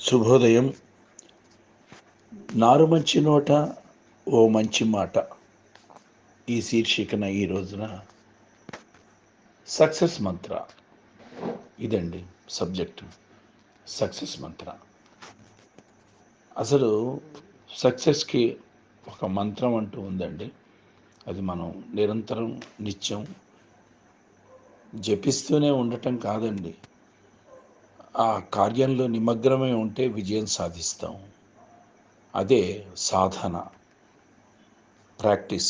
శుభోదయం. నారు మంచి నోట ఓ మంచి మాట ఈ శీర్షికన ఈ రోజున సక్సెస్ మంత్ర ఇదండి సబ్జెక్టు. సక్సెస్ మంత్ర అసలు సక్సెస్కి ఒక మంత్రం అంటూ ఉందండి. అది మనం నిరంతరం నిత్యం జపిస్తూనే ఉండటం కాదండి, ఆ కార్యంలో నిమగ్నమై ఉంటే విజయం సాధిస్తాం. అదే సాధన, ప్రాక్టీస్.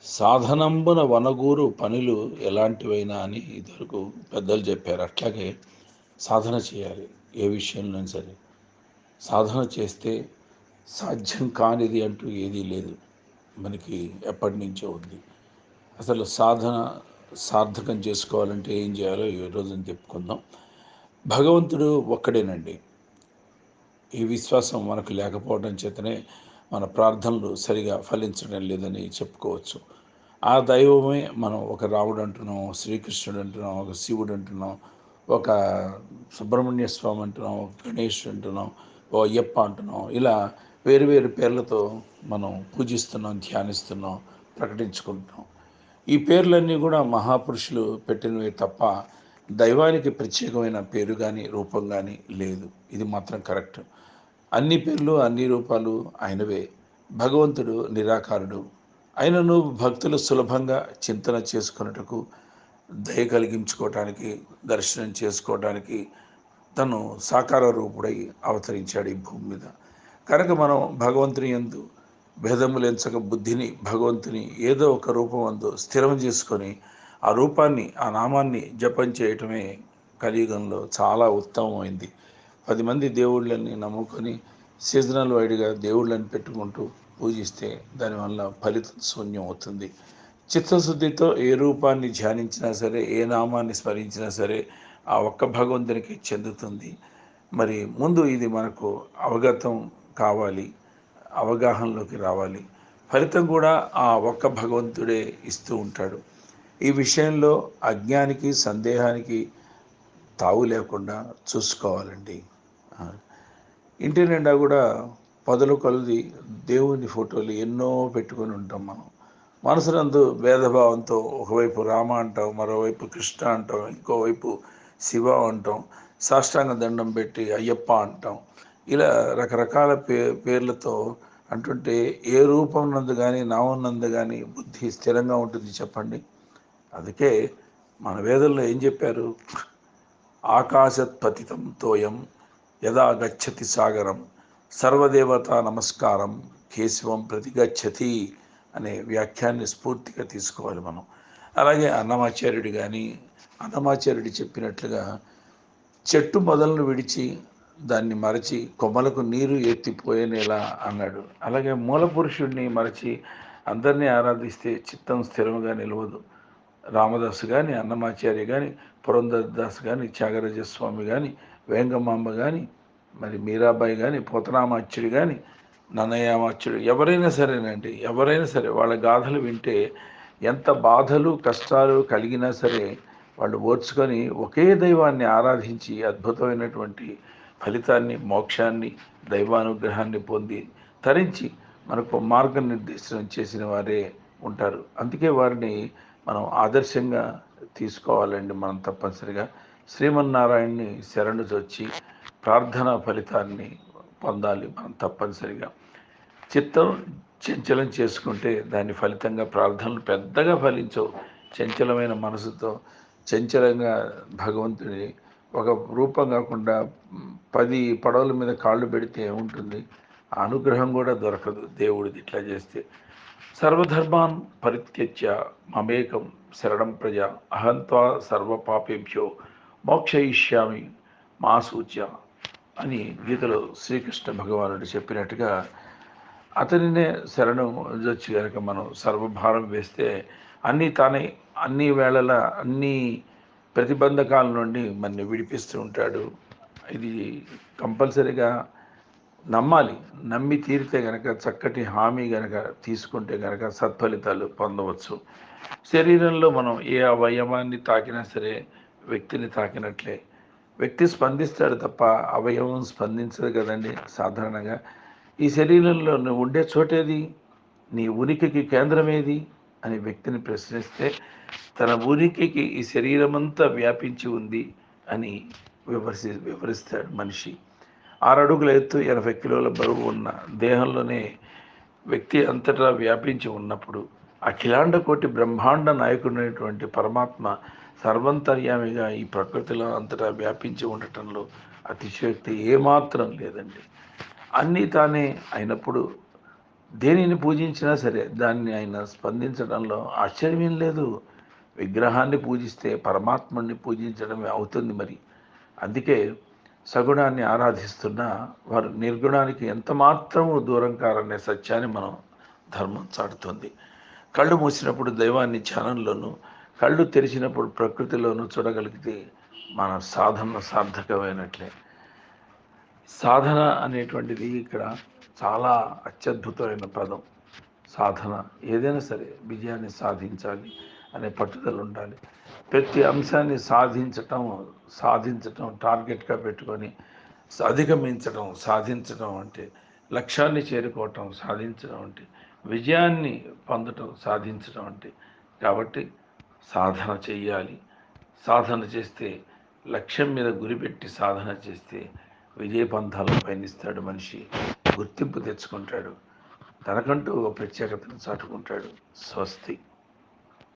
సాధనంబున వనగూరు పనులు ఎలాంటివైనా అని ఇదివరకు పెద్దలు చెప్పారు. అట్లాగే సాధన చేయాలి. ఏ విషయంలో సరే సాధన చేస్తే సాధ్యం కానిది అంటూ ఏదీ లేదు. మనకి ఎప్పటి నుంచో ఉంది. అసలు సాధన సార్థకం చేసుకోవాలంటే ఏం చేయాలో ఈ రోజున చెప్పుకుందాం. భగవంతుడు ఒక్కడేనండి. ఈ విశ్వాసం మనకు లేకపోవడం చేతనే మన ప్రార్థనలు సరిగా ఫలించడం లేదని చెప్పుకోవచ్చు. ఆ దైవమే మనం ఒక రాముడు అంటున్నాం, శ్రీకృష్ణుడు అంటున్నాం, ఒక శివుడు అంటున్నాం, ఒక సుబ్రహ్మణ్య స్వామి అంటున్నాం, ఒక గణేషుడు అంటున్నాం, ఓ అయ్యప్ప అంటున్నాం. ఇలా వేరు వేరు పేర్లతో మనం పూజిస్తున్నాం, ధ్యానిస్తున్నాం, ప్రకటించుకుంటున్నాం. ఈ పేర్లన్నీ కూడా మహాపురుషులు పెట్టినవే తప్ప దైవానికి ప్రత్యేకమైన పేరు కానీ రూపం కానీ లేదు. ఇది మాత్రం కరెక్ట్. అన్ని పేర్లు అన్ని రూపాలు ఆయనవే. భగవంతుడు నిరాకారుడు. ఆయనను భక్తులు సులభంగా చింతన చేసుకున్నట్టుకు, దయ కలిగించుకోవటానికి, దర్శనం చేసుకోవటానికి తను సాకార రూపుడై అవతరించాడు ఈ భూమి మీద. కనుక మనం భగవంతుని యందు భేదములెంచక బుద్ధిని భగవంతుని ఏదో ఒక రూపం అందు స్థిరం చేసుకొని ఆ రూపాన్ని, ఆ నామాన్ని జపం చేయటమే కలియుగంలో చాలా ఉత్తమమైంది. 10 మంది దేవుళ్ళని నమ్ముకొని సీజనల్ వైడ్గా దేవుళ్ళని పెట్టుకుంటూ పూజిస్తే దానివల్ల ఫలితం శూన్యం అవుతుంది. చిత్తశుద్ధితో ఏ రూపాన్ని ధ్యానించినా సరే, ఏ నామాన్ని స్మరించినా సరే ఆ ఒక్క భగవంతునికి చెందుతుంది. మరి ముందు ఇది మనకు అవగతం కావాలి, అవగాహనలోకి రావాలి. ఫలితం కూడా ఆ ఒక్క భగవంతుడే ఇస్తూ ఉంటాడు. ఈ విషయంలో అజ్ఞానికి, సందేహానికి తావు లేకుండా చూసుకోవాలండి. ఇంటి నిండా కూడా పదుల కొలది దేవుని ఫోటోలు ఎన్నో పెట్టుకొని ఉంటాం మనం. మనసునందు భేదభావంతో ఒకవైపు రామ అంటాం, మరోవైపు కృష్ణ అంటాం, ఇంకోవైపు శివ అంటాం, సాష్టాంగ దండం పెట్టి అయ్యప్ప అంటాం. ఇలా రకరకాల పేర్లతో అంటుంటే ఏ రూపం నందు కానీ నామం నందు కానీ బుద్ధి స్థిరంగా ఉంటుంది చెప్పండి. అందుకే మన వేదంలో ఏం చెప్పారు? ఆకాశత్ పతితం తోయం యదా గచ్చతి సాగరం సర్వదేవతా నమస్కారం కేశవం ప్రతిగచ్చతి అనే వ్యాఖ్యాన్ని స్ఫూర్తిగా తీసుకోవాలి మనం. అలాగే అన్నమాచార్యుడు చెప్పినట్లుగా చెట్టు మొదలను విడిచి దాన్ని మరచి కొమ్మలకు నీరు ఎత్తిపోయేనేలా అన్నాడు. అలాగే మూల పురుషుడిని మరచి అందరినీ ఆరాధిస్తే చిత్తం స్థిరంగా నిలవదు. రామదాసు కానీ, అన్నమాచార్య కానీ, పురంధరదాస్ కానీ, త్యాగరాజస్వామి కానీ, వేంగమాంబ కానీ, మరి మీరాబాయి కానీ, పోతనామాచ్యుడు కానీ, నన్నయ్యమాచ్యుడు, ఎవరైనా సరేనండి, ఎవరైనా సరే వాళ్ళ గాథలు వింటే ఎంత బాధలు కష్టాలు కలిగినా సరే వాళ్ళు ఓర్చుకొని ఒకే దైవాన్ని ఆరాధించి అద్భుతమైనటువంటి ఫలితాన్ని, మోక్షాన్ని, దైవానుగ్రహాన్ని పొంది తరించి మనకు మార్గనిర్దేశనం చేసిన వారే ఉంటారు. అందుకే వారిని మనం ఆదర్శంగా తీసుకోవాలండి. మనం తప్పనిసరిగా శ్రీమన్నారాయణని శరణు చొచ్చి ప్రార్థనా ఫలితాన్ని పొందాలి మనం తప్పనిసరిగా. చిత్తం చంచలం చేసుకుంటే దాని ఫలితంగా ప్రార్థనలు పెద్దగా ఫలించవు. చంచలమైన మనసుతో చంచలంగా భగవంతుని ఒక రూపం కాకుండా 10 పడవల మీద కాళ్ళు పెడితే ఏముంటుంది? ఆ అనుగ్రహం కూడా దొరకదు దేవుడిది ఇట్లా చేస్తే. సర్వధర్మాన్ పరిత్యజ్య మమేకం శరణం ప్రజ అహంత్వా సర్వపాపేభ్యో మోక్షయిష్యామి మా సూచ్య అని గీతలో శ్రీకృష్ణ భగవానుడు చెప్పినట్టుగా అతనినే శరణం వచ్చి కనుక మనం సర్వభారం వేస్తే అన్ని వేళల అన్ని ప్రతిబంధకాల నుండి మనని విడిపిస్తూ ఉంటాడు. ఇది కంపల్సరీగా నమ్మాలి. నమ్మి తీరితే గనక, చక్కటి హామీ గనక తీసుకుంటే గనక సత్ఫలితాలు పొందవచ్చు. శరీరంలో మనం ఏ అవయవాన్ని తాకినా సరే వ్యక్తిని తాకినట్లే. వ్యక్తి స్పందిస్తాడు తప్ప అవయవం స్పందించదు కదండి. సాధారణంగా ఈ శరీరంలో నువ్వు ఉండే చోటేది, నీ ఉనికికి కేంద్రమేది అని వ్యక్తిని ప్రశ్నిస్తే తన ఉనికికి ఈ శరీరమంతా వ్యాపించి ఉంది అని వివరిస్తాడు మనిషి. 6 అడుగుల ఎత్తు 80 కిలోల బరువు ఉన్న దేహంలోనే వ్యక్తి అంతటా వ్యాపించి ఉన్నప్పుడు అఖిలాండ కోటి బ్రహ్మాండ నాయకుడైనటువంటి పరమాత్మ సర్వంతర్యామిగా ఈ ప్రకృతిలో అంతటా వ్యాపించి ఉండటంలో అతిశయోక్తి ఏమాత్రం లేదండి. అన్నీ తానే అయినప్పుడు దేనిని పూజించినా సరే దాన్ని ఆయన స్పందించడంలో ఆశ్చర్యం లేదు. విగ్రహాన్ని పూజిస్తే పరమాత్మని పూజించడమే అవుతుంది మరి. అందుకే సగుణాన్ని ఆరాధిస్తున్న వారు నిర్గుణానికి ఎంత మాత్రము దూరం కారనే సత్యాన్ని మనం ధర్మం చాటుతుంది. కళ్ళు మూసినప్పుడు దైవాన్ని ధ్యానంలోనూ, కళ్ళు తెరిచినప్పుడు ప్రకృతిలోనూ చూడగలిగితే మన సాధన సార్థకమైనట్లే. సాధన అనేటువంటిది ఇక్కడ చాలా అత్యద్భుతమైన పదం. సాధన ఏదైనా సరే విజయాన్ని సాధించాలి అనే పట్టుదల ఉండాలి. ప్రతి అంశాన్ని సాధించటం టార్గెట్గా పెట్టుకొని అధిగమించడం, సాధించడం అంటే లక్ష్యాన్ని చేరుకోవటం, సాధించడం అంటే విజయాన్ని పొందటం, సాధించడం అంటే. కాబట్టి సాధన చెయ్యాలి. సాధన చేస్తే లక్ష్యం మీద గురిపెట్టి సాధన చేస్తే విజయపంథాలను పయనిస్తాడు మనిషి. గుర్తింపు తెచ్చుకుంటాడు, తనకంటూ ఒక ప్రత్యేకతను చాటుకుంటాడు. స్వస్తి.